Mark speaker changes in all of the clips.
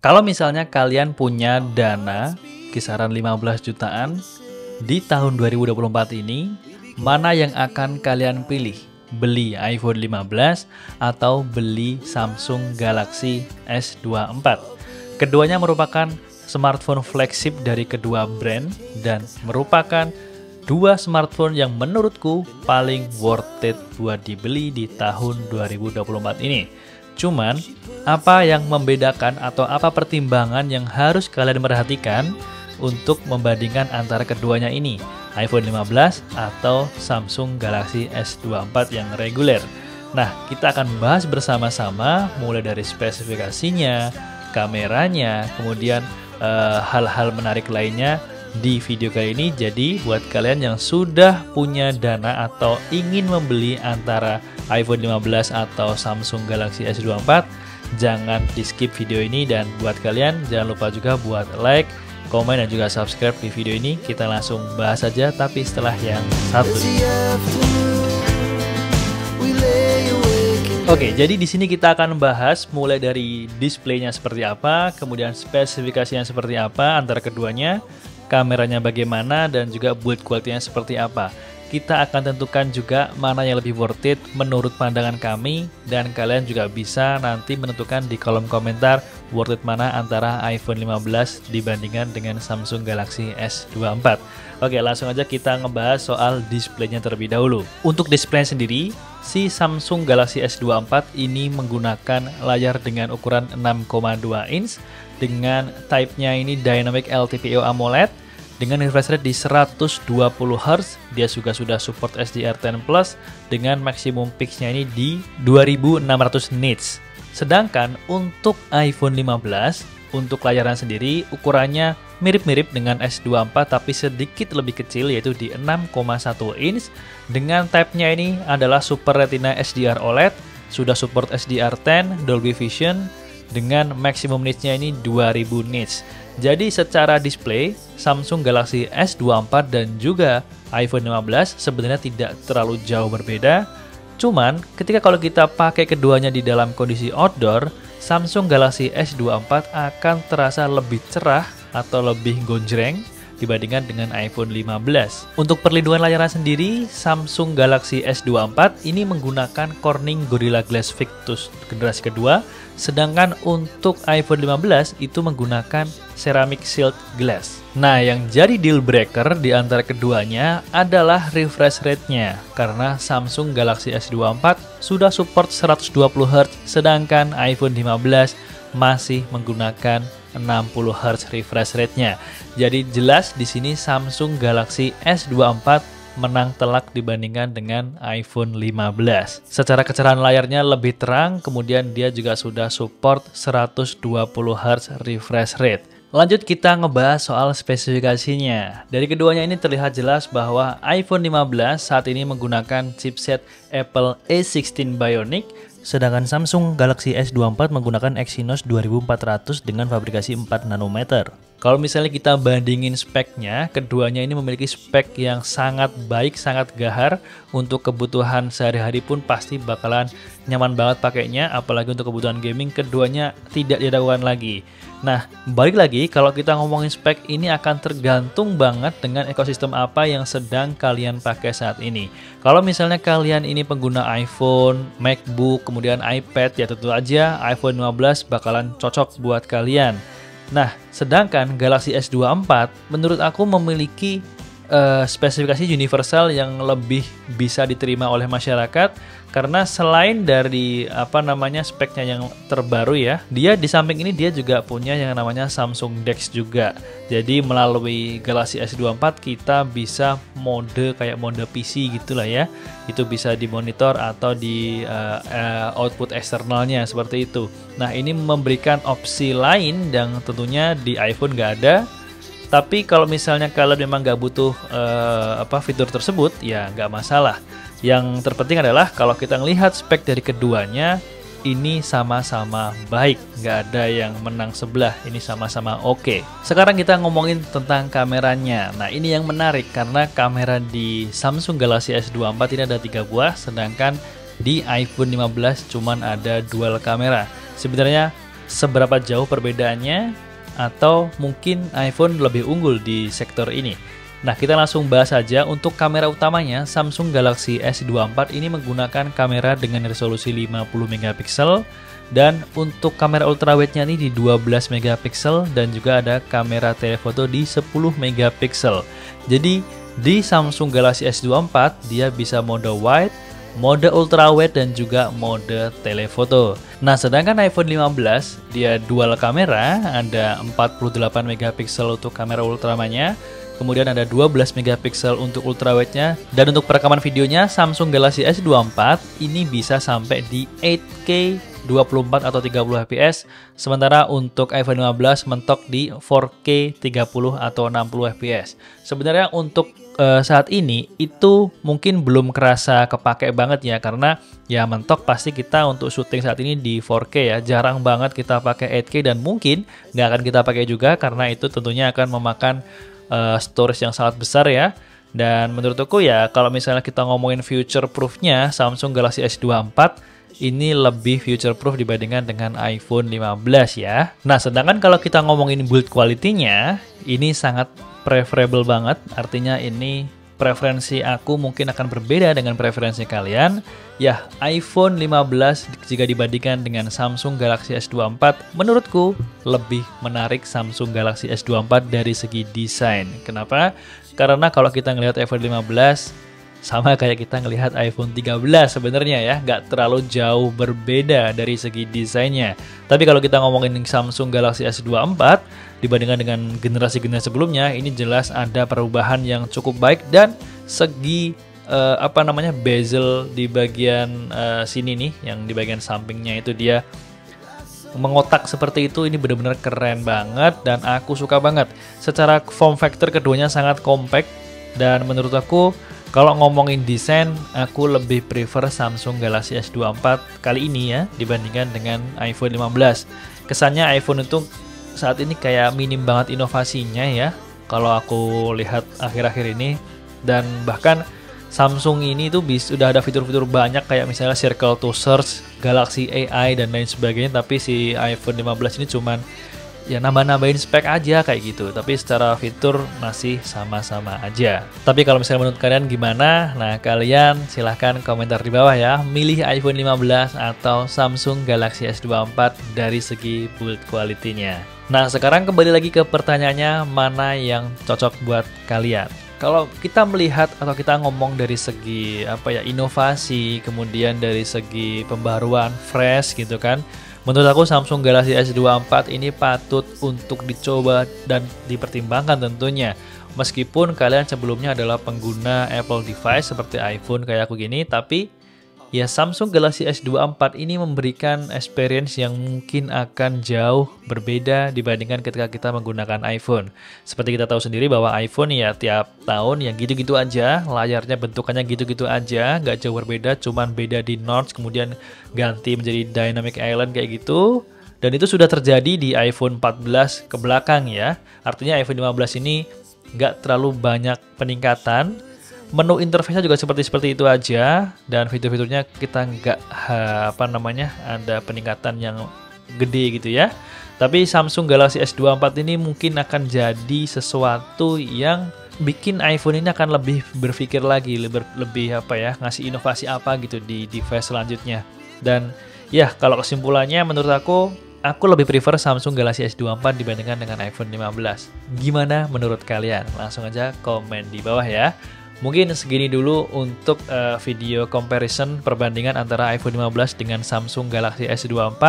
Speaker 1: Kalau misalnya kalian punya dana kisaran 15 jutaan di tahun 2024 ini, mana yang akan kalian pilih? Beli iPhone 15 atau beli Samsung Galaxy S24? Keduanya merupakan smartphone flagship dari kedua brand dan merupakan dua smartphone yang menurutku paling worth it buat dibeli di tahun 2024 ini. Cuman, apa yang membedakan atau apa pertimbangan yang harus kalian perhatikan untuk membandingkan antara keduanya ini, iPhone 15 atau Samsung Galaxy S24 yang reguler? Nah, kita akan bahas bersama-sama mulai dari spesifikasinya, kameranya, kemudian hal-hal menarik lainnya di video kali ini. Jadi buat kalian yang sudah punya dana atau ingin membeli antara iPhone 15 atau Samsung Galaxy S24, jangan di skip video ini. Dan buat kalian jangan lupa juga buat like, komen, dan juga subscribe di video ini. Kita langsung bahas saja, tapi setelah yang satu. Oke, jadi di sini kita akan bahas mulai dari displaynya seperti apa, kemudian spesifikasinya seperti apa antara keduanya, kameranya bagaimana, dan juga build quality-nya seperti apa. Kita akan tentukan juga mana yang lebih worth it menurut pandangan kami, dan kalian juga bisa nanti menentukan di kolom komentar worth it mana antara iPhone 15 dibandingkan dengan Samsung Galaxy S24. Oke, langsung aja kita ngebahas soal displaynya terlebih dahulu. Untuk display sendiri, si Samsung Galaxy S24 ini menggunakan layar dengan ukuran 6,2 inch dengan type-nya ini Dynamic LTPO AMOLED dengan refresh rate di 120 Hz. Dia juga sudah support HDR10 Plus dengan maksimum peaks-nya ini di 2600 nits. Sedangkan untuk iPhone 15, untuk layarnya sendiri ukurannya mirip-mirip dengan S24 tapi sedikit lebih kecil, yaitu di 6,1 inch dengan type-nya ini adalah Super Retina HDR OLED, sudah support HDR10, Dolby Vision dengan maksimum nits-nya ini 2000 nits. Jadi secara display, Samsung Galaxy S24 dan juga iPhone 15 sebenarnya tidak terlalu jauh berbeda. Cuman ketika kalau kita pakai keduanya di dalam kondisi outdoor, Samsung Galaxy S24 akan terasa lebih cerah atau lebih gonjreng dibandingkan dengan iPhone 15. Untuk perlindungan layarnya sendiri, Samsung Galaxy S24 ini menggunakan Corning Gorilla Glass Victus generasi kedua, sedangkan untuk iPhone 15 itu menggunakan Ceramic Shield Glass. Nah, yang jadi deal breaker di antara keduanya adalah refresh rate-nya, karena Samsung Galaxy S24 sudah support 120 Hz, sedangkan iPhone 15 masih menggunakan 60 Hz refresh rate-nya. Jadi jelas di sini Samsung Galaxy S24 menang telak dibandingkan dengan iPhone 15. Secara kecerahan layarnya lebih terang, kemudian dia juga sudah support 120 Hz refresh rate. Lanjut kita ngebahas soal spesifikasinya. Dari keduanya ini terlihat jelas bahwa iPhone 15 saat ini menggunakan chipset Apple A16 Bionic, sedangkan Samsung Galaxy S24 menggunakan Exynos 2400 dengan fabrikasi 4 nanometer. Kalau misalnya kita bandingin speknya, keduanya ini memiliki spek yang sangat baik, sangat gahar. Untuk kebutuhan sehari-hari pun pasti bakalan nyaman banget pakainya, apalagi untuk kebutuhan gaming keduanya tidak diragukan lagi. Nah, balik lagi, kalau kita ngomongin spek ini akan tergantung banget dengan ekosistem apa yang sedang kalian pakai saat ini. Kalau misalnya kalian ini pengguna iPhone, MacBook, kemudian iPad, ya tentu aja iPhone 15 bakalan cocok buat kalian. Nah, sedangkan Galaxy S24 menurut aku memiliki spesifikasi universal yang lebih bisa diterima oleh masyarakat, karena selain dari speknya yang terbaru ya, dia di samping ini dia juga punya yang namanya Samsung DeX juga. Jadi melalui Galaxy S24 kita bisa mode kayak mode PC gitulah ya. Itu bisa dimonitor atau di output eksternalnya seperti itu. Nah, ini memberikan opsi lain yang tentunya di iPhone nggak ada. Tapi kalau misalnya kalian memang nggak butuh fitur tersebut, ya nggak masalah. Yang terpenting adalah kalau kita melihat spek dari keduanya, ini sama-sama baik, nggak ada yang menang sebelah, ini sama-sama oke. Sekarang kita ngomongin tentang kameranya. Nah, ini yang menarik karena kamera di Samsung Galaxy S24 ini ada 3 buah, sedangkan di iPhone 15 cuman ada dual kamera. Sebenarnya seberapa jauh perbedaannya, atau mungkin iPhone lebih unggul di sektor ini. Nah, kita langsung bahas saja. Untuk kamera utamanya, Samsung Galaxy S24 ini menggunakan kamera dengan resolusi 50 megapiksel, dan untuk kamera ultrawide-nya ini di 12 megapiksel, dan juga ada kamera telefoto di 10 megapiksel. Jadi di Samsung Galaxy S24 dia bisa mode wide, mode ultrawide, dan juga mode telefoto. Nah, sedangkan iPhone 15 dia dual kamera, ada 48 megapiksel untuk kamera utamanya, kemudian ada 12 megapiksel untuk ultrawide-nya, dan untuk perekaman videonya Samsung Galaxy S24 ini bisa sampai di 8K 24 atau 30 fps, sementara untuk iPhone 15 mentok di 4K 30 atau 60 fps. Sebenarnya untuk saat ini itu mungkin belum kerasa kepake banget ya, karena ya mentok pasti kita untuk syuting saat ini di 4K ya, jarang banget kita pakai 8K, dan mungkin nggak akan kita pakai juga karena itu tentunya akan memakan storage yang sangat besar ya. Dan menurutku ya, kalau misalnya kita ngomongin future proof-nya, Samsung Galaxy S24 ini lebih future proof dibandingkan dengan iPhone 15 ya. Nah, sedangkan kalau kita ngomongin build quality-nya, ini sangat preferable banget. Artinya ini preferensi aku mungkin akan berbeda dengan preferensi kalian. Ya, iPhone 15 jika dibandingkan dengan Samsung Galaxy S24, menurutku lebih menarik Samsung Galaxy S24 dari segi desain. Kenapa? Karena kalau kita ngelihat iPhone 15, sama kayak kita ngelihat iPhone 13 sebenarnya ya, nggak terlalu jauh berbeda dari segi desainnya. Tapi kalau kita ngomongin Samsung Galaxy S24 dibandingkan dengan generasi-generasi sebelumnya, ini jelas ada perubahan yang cukup baik, dan segi bezel di bagian sini nih, yang di bagian sampingnya itu dia mengotak seperti itu, ini benar-benar keren banget dan aku suka banget. Secara form factor keduanya sangat compact, dan menurut aku kalau ngomongin desain, aku lebih prefer Samsung Galaxy S24 kali ini ya, dibandingkan dengan iPhone 15. Kesannya iPhone itu saat ini kayak minim banget inovasinya ya, kalau aku lihat akhir-akhir ini. Dan bahkan Samsung ini tuh udah ada fitur-fitur banyak kayak misalnya Circle to Search, Galaxy AI, dan lain sebagainya. Tapi si iPhone 15 ini cuman ya nambah-nambahin spek aja kayak gitu, tapi secara fitur masih sama-sama aja. Tapi kalau misalnya menurut kalian gimana? Nah, kalian silahkan komentar di bawah ya, milih iPhone 15 atau Samsung Galaxy S24 dari segi build quality-nya. Nah, sekarang kembali lagi ke pertanyaannya, mana yang cocok buat kalian? Kalau kita melihat atau kita ngomong dari segi inovasi, kemudian dari segi pembaruan fresh gitu kan, menurut aku Samsung Galaxy S24 ini patut untuk dicoba dan dipertimbangkan tentunya. Meskipun kalian sebelumnya adalah pengguna Apple device seperti iPhone kayak aku gini, tapi ya Samsung Galaxy S24 ini memberikan experience yang mungkin akan jauh berbeda dibandingkan ketika kita menggunakan iPhone. Seperti kita tahu sendiri bahwa iPhone ya tiap tahun yang gitu-gitu aja, layarnya bentukannya gitu-gitu aja, nggak jauh berbeda, cuman beda di notch, kemudian ganti menjadi dynamic island kayak gitu. Dan itu sudah terjadi di iPhone 14 ke belakang ya. Artinya iPhone 15 ini nggak terlalu banyak peningkatan. Menu interface-nya juga seperti itu aja, dan fitur-fiturnya kita nggak ada peningkatan yang gede gitu ya. Tapi Samsung Galaxy S24 ini mungkin akan jadi sesuatu yang bikin iPhone ini akan lebih berpikir lagi, lebih ngasih inovasi apa gitu di device selanjutnya. Dan ya kalau kesimpulannya menurut aku lebih prefer Samsung Galaxy S24 dibandingkan dengan iPhone 15. Gimana menurut kalian? Langsung aja komen di bawah ya. Mungkin segini dulu untuk video comparison perbandingan antara iPhone 15 dengan Samsung Galaxy S24.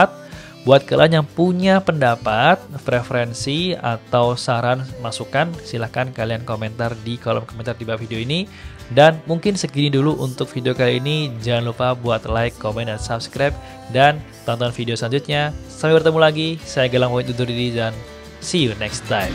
Speaker 1: Buat kalian yang punya pendapat, preferensi, atau saran, masukan, silahkan kalian komentar di kolom komentar di bawah video ini. Dan mungkin segini dulu untuk video kali ini. Jangan lupa buat like, komen, dan subscribe. Dan tonton video selanjutnya. Sampai bertemu lagi. Saya Gilang undur diri dan see you next time.